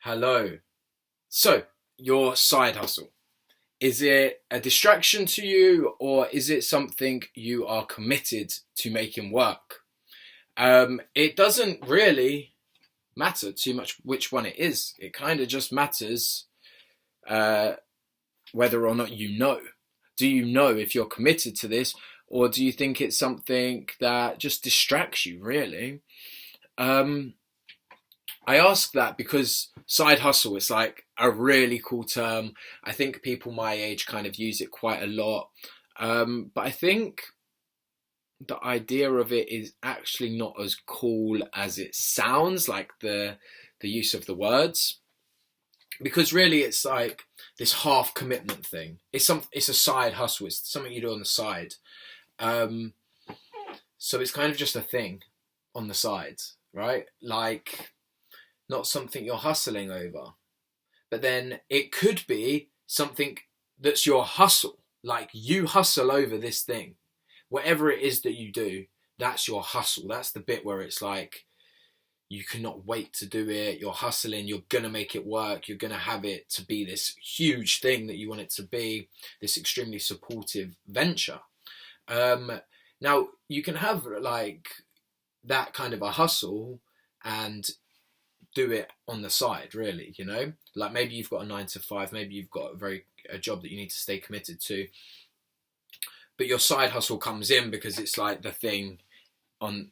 Hello. So, your side hustle. Is it a distraction to you or is it something you are committed to making work? It doesn't really matter too much which one it is. It kind of just matters uh, whether or not you know. Do you know if you're committed to this, or do you think it's something that just distracts you, really? Um, I ask that because side hustle is like a really cool term. I think people my age kind of use it quite a lot. But I think the idea of it is actually not as cool as it sounds, like the use of the words. Because really it's like this half commitment thing. It's a side hustle, it's something you do on the side. Um, so it's kind of just a thing on the side, right? Like not something you're hustling over. But then it could be something that's your hustle. Like you hustle over this thing. Whatever it is that you do, that's your hustle. That's the bit where it's like you cannot wait to do it. You're hustling. You're going to make it work. You're going to have it to be this huge thing that you want it to be, this extremely supportive venture. Um, Now, you can have like that kind of a hustle and do it on the side, really, like maybe you've got a 9 to 5, maybe you've got a job that you need to stay committed to, but your side hustle comes in because it's like the thing on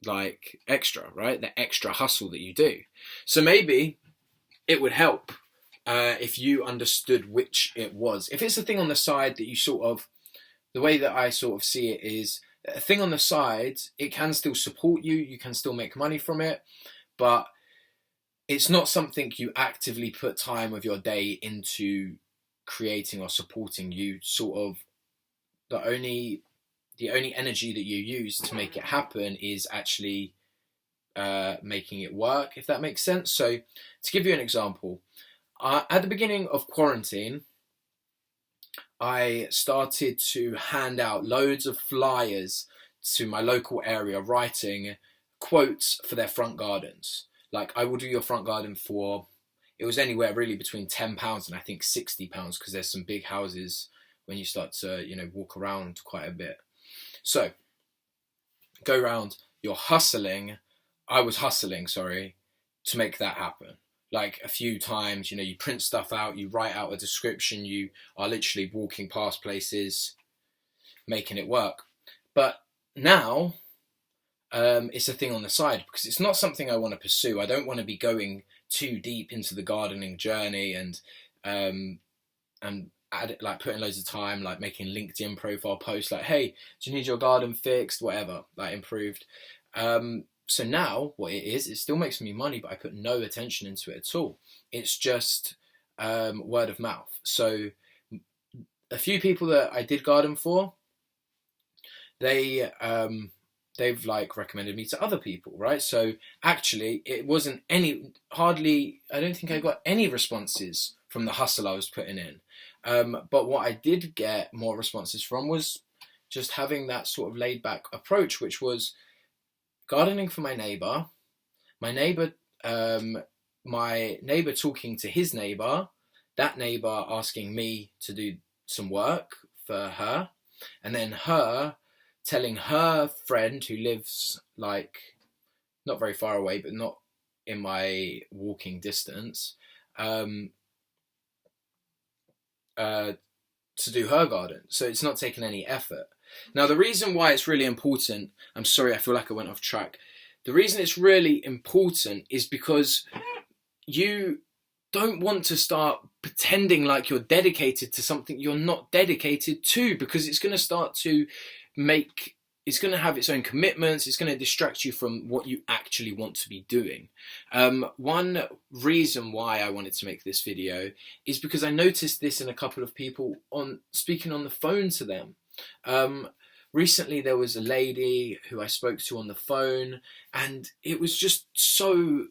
like extra, right? The extra hustle that you do. So maybe it would help if you understood which it was. If it's a thing on the side that you sort of, the way that I sort of see it is a thing on the side, it can still support you, you can still make money from it, but it's not something you actively put time of your day into creating or supporting. You sort of, the only energy that you use to make it happen is actually making it work, if that makes sense. So to give you an example, at the beginning of quarantine, I started to hand out loads of flyers to my local area, writing quotes for their front gardens. Like, I will do your front garden for, it was anywhere really between £10 and I think £60, because there's some big houses when you start to, walk around quite a bit. So, go around, you're hustling, I was hustling, sorry, to make that happen. Like a few times, you print stuff out, you write out a description, you are literally walking past places, making it work. But now, it's a thing on the side because it's not something I want to pursue. I don't want to be going too deep into the gardening journey and like putting loads of time, like making LinkedIn profile posts, like, hey, do you need your garden fixed, whatever, like improved. So now what it is, it still makes me money, but I put no attention into it at all. It's just word of mouth. So a few people that I did garden for, they've like recommended me to other people, right? So actually it wasn't hardly, I don't think I got any responses from the hustle I was putting in. But what I did get more responses from was just having that sort of laid back approach, which was gardening for my neighbor, my neighbor, my neighbor talking to his neighbor, that neighbor asking me to do some work for her, and then her telling her friend who lives like not very far away, but not in my walking distance, to do her garden. So it's not taking any effort. Now, the reason why it's really important, I'm sorry, I feel like I went off track. The reason it's really important is because you don't want to start pretending like you're dedicated to something you're not dedicated to, because it's going to start to it's going to have its own commitments. It's going to distract you from what you actually want to be doing. One reason why I wanted to make this video is because I noticed this in a couple of people on speaking on the phone to them. Recently there was a lady who I spoke to on the phone, and it was just so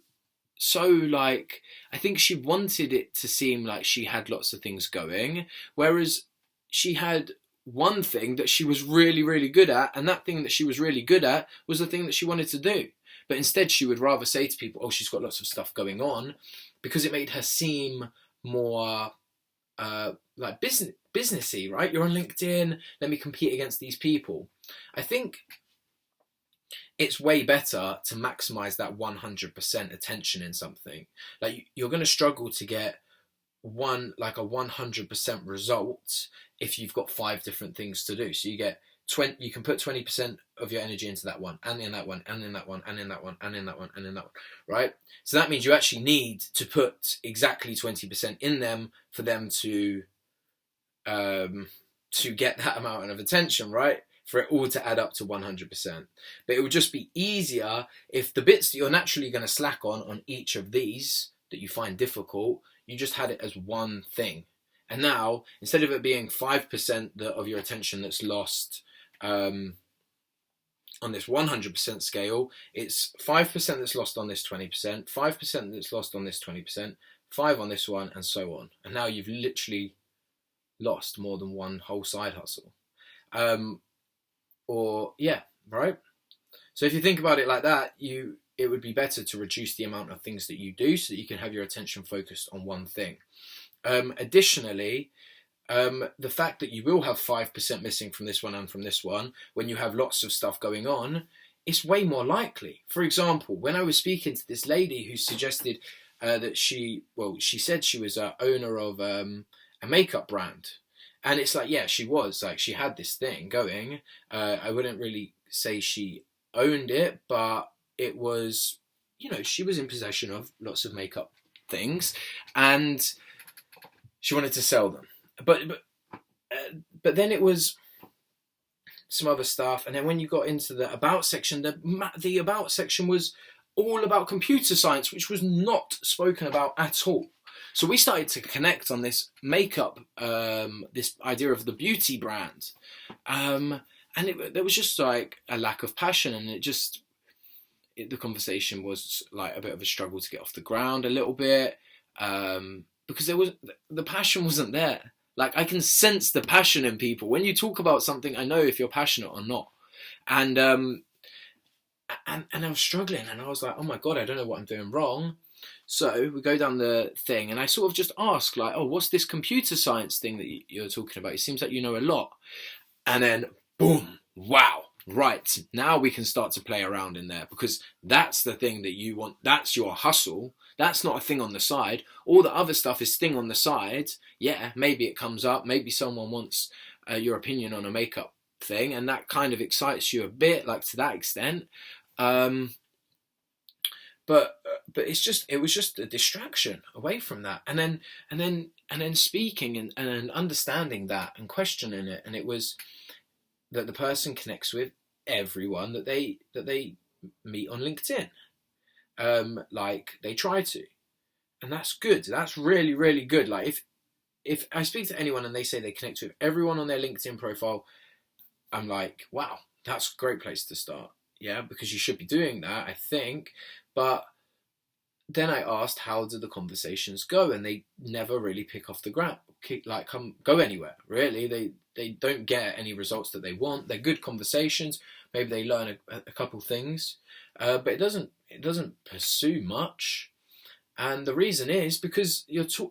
like, I think she wanted it to seem like she had lots of things going, whereas she had one thing that she was really, really good at, and that thing that she was really good at was the thing that she wanted to do. But instead she would rather say to people, oh, she's got lots of stuff going on, because it made her seem more like businessy, right? You're on LinkedIn, let me compete against these people. I think it's way better to maximize that 100% attention in something. Like, you're going to struggle to get a 100% result if you've got 5 different things to do. So you get 20, you can put 20% of your energy into that one, and in that one, and in that one, and in that one, and in that one, and in that one, right? So that means you actually need to put exactly 20% in them for them to get that amount of attention, right? For it all to add up to 100%. But it would just be easier if the bits that you're naturally going to slack on each of these that you find difficult, you just had it as one thing. And now, instead of it being 5% of your attention that's lost on this 100% scale, it's 5% that's lost on this 20%, 5% that's lost on this 20%, 5 on this one, and so on. And now you've literally lost more than one whole side hustle. Right? So if you think about it like that, it would be better to reduce the amount of things that you do so that you can have your attention focused on one thing. Additionally, the fact that you will have 5% missing from this one and from this one, when you have lots of stuff going on, it's way more likely. For example, when I was speaking to this lady who suggested that she said she was a owner of a makeup brand. And it's like, yeah, she was. Like, she had this thing going. I wouldn't really say she owned it, but it was, she was in possession of lots of makeup things, and she wanted to sell them. But then it was some other stuff, and then when you got into the about section, the about section was all about computer science, which was not spoken about at all. So we started to connect on this makeup, this idea of the beauty brand, and there was just like a lack of passion, and the conversation was like a bit of a struggle to get off the ground a little bit, because the passion wasn't there. Like, I can sense the passion in people when you talk about something. I know if you're passionate or not, and I was struggling, and I was like, oh my god, I don't know what I'm doing wrong. So we go down the thing, and I sort of just ask, like, oh, what's this computer science thing that you're talking about? It seems like you know a lot. And then, boom, wow, right, now we can start to play around in there, because that's the thing that you want. That's your hustle. That's not a thing on the side. All the other stuff is thing on the side. Yeah, maybe it comes up. Maybe someone wants your opinion on a makeup thing, and that kind of excites you a bit, like, to that extent. But it was just a distraction away from that, and then speaking and understanding that and questioning it, and it was that the person connects with everyone that they meet on LinkedIn, like they try to, and that's good. That's really, really good. Like, if I speak to anyone and they say they connect with everyone on their LinkedIn profile, I'm like, wow, that's a great place to start. Yeah, because you should be doing that, I think. But then I asked, how do the conversations go? And they never really pick off the ground, go anywhere, really. They don't get any results that they want. They're good conversations. Maybe they learn a couple things, but it doesn't pursue much. And the reason is because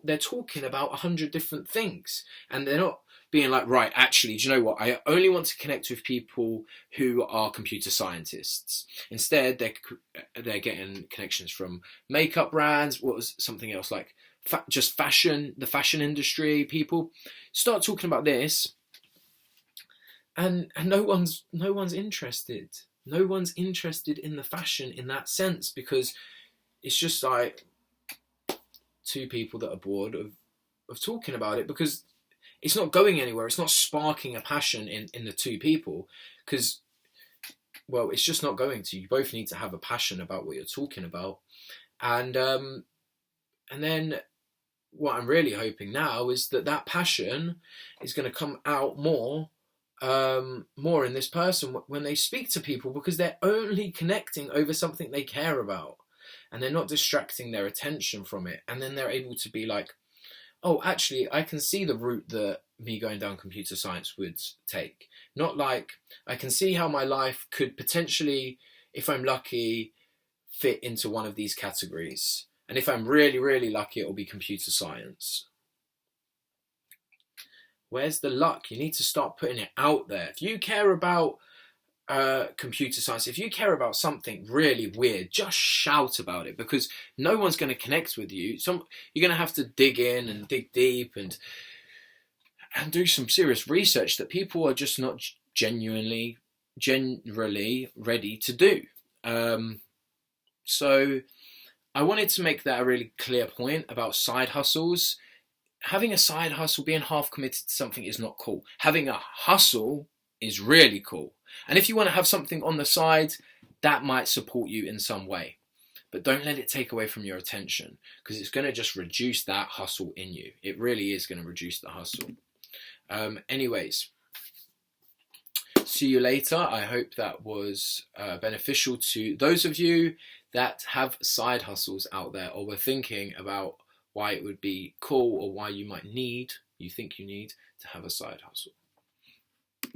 they're talking about 100 different things, and they're not being like, right, actually, do you know what? I only want to connect with people who are computer scientists. Instead, they're getting connections from makeup brands. What was something else, like just fashion, the fashion industry people. Start talking about this, and no one's interested. No one's interested in the fashion in that sense, because it's just like two people that are bored of talking about it, because it's not going anywhere. It's not sparking a passion in the two people, because, well, it's just not going to. You both need to have a passion about what you're talking about. And then what I'm really hoping now is that passion is going to come out more in this person when they speak to people, because they're only connecting over something they care about, and they're not distracting their attention from it. And then they're able to be like, oh, actually, I can see the route that me going down computer science would take. Not like, I can see how my life could potentially, if I'm lucky, fit into one of these categories. And if I'm really, really lucky, it'll be computer science. Where's the luck? You need to start putting it out there. If you care about computer science, if you care about something really weird, just shout about it, because no one's going to connect with you. You're going to have to dig in and dig deep and do some serious research that people are just not generally ready to do. So I wanted to make that a really clear point about side hustles. Having a side hustle, being half committed to something is not cool. Having a hustle is really cool. And if you want to have something on the side, that might support you in some way. But don't let it take away from your attention, because it's going to just reduce that hustle in you. It really is going to reduce the hustle. Anyways, see you later. I hope that was beneficial to those of you that have side hustles out there, or were thinking about why it would be cool, or why you think you need to have a side hustle.